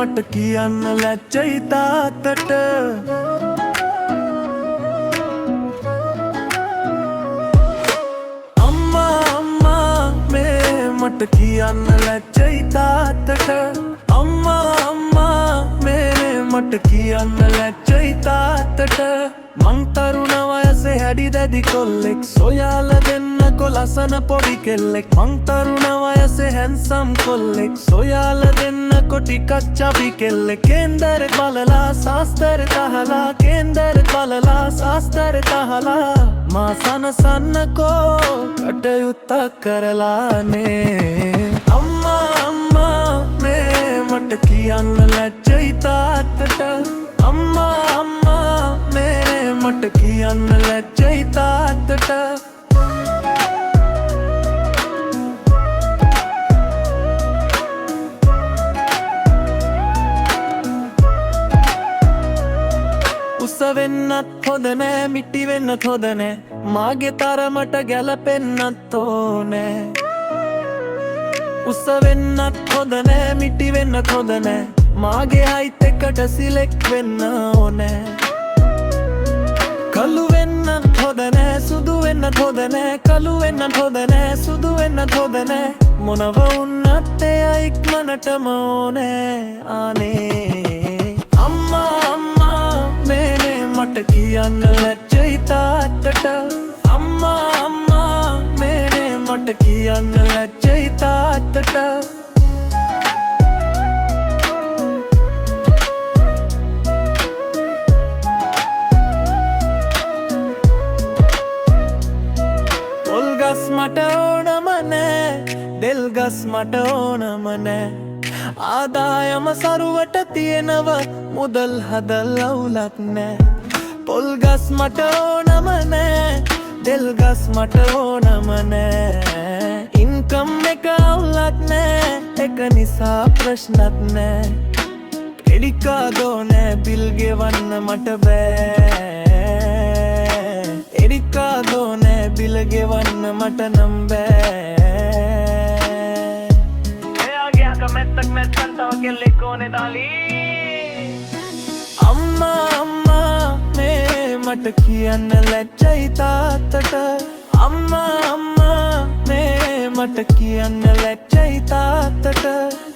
මට කියන්න ලැජ්ජයි තාත්තට මට කියන්න ලැජ්ජයි තාත්තට අම්මා මේ මට කියන්න ලැජ්ජයි තාත්තට මං තරුණ වයසේ හැඩි දැඩි කොල්ලෙක් සොයාල දෙන්නකො ලස්සන පොඩි කෙල්ලෙක් මං තරුණ වයසේ හැන්සම් කොල්ලෙක් සොයාල දෙන්නකො ටිකක් චබි කෙල්ලෙක් කේන්දර බලලා සාස්තර තහලා කේන්දර බලලා සාස්තර තහලා මා සනසන්නකෝ කටයුත්තක් කරලානේ අම්මා මේ මට කියන්න ලැජ්ජයි තාත්තට අම්මා මේ මට කියන්න ලැජ්ජයි තාත්තට උස වෙන්නත් හොඳ නෑ මිටි වෙන්නත් හොඳ නෑ මාගේ තරමට ගැලපෙන්නත් ඕනේ උස වෙන්නත් හොඳ නෑ මිටි වෙන්නත් හොඳ නෑ මාගේ අයිත් එකට සිලෙක් වෙන්න ඕනේ කළු වෙන්නත් හොඳ නෑ සුදු වෙන්නත් හොඳ නෑ කළු වෙන්නත් හොඳ නෑ සුදු වෙන්නත් හොඳ නෑ මොනව වුණත් එයා ඉක්මනටම ඕනේ අනේ අම්මා මේ මට කියන්න ලැජ්ජයි තාත්තට අම්මා මේ මට කියන්න ලැජ්ජයි තාත්තට පොල්ගස් මට ඕනම නෑ දෙල්ගස් මට ඕනම නෑ ආදායම සරුවට තියෙනව මුදල් හදල් අවුලක් නෑ පොල්ගස් මට ඕනම නෑ දෙල්ගස් මට ඕනම නෑ ඉන්කම් එක අවුලක් නෑ එක නිසා ප්‍රශ්නත් නෑ එඩිකාදෝ නෑ බිල් ගෙවන්න මට බෑ එඩිකාදෝ නෑ බිල් ගෙවන්න මට නම් බෑ අම්මා මේ මට කියන්න ලැජ්ජයි තාත්තට අම්මා මේ මට කියන්න ලැජ්ජයි තාත්තට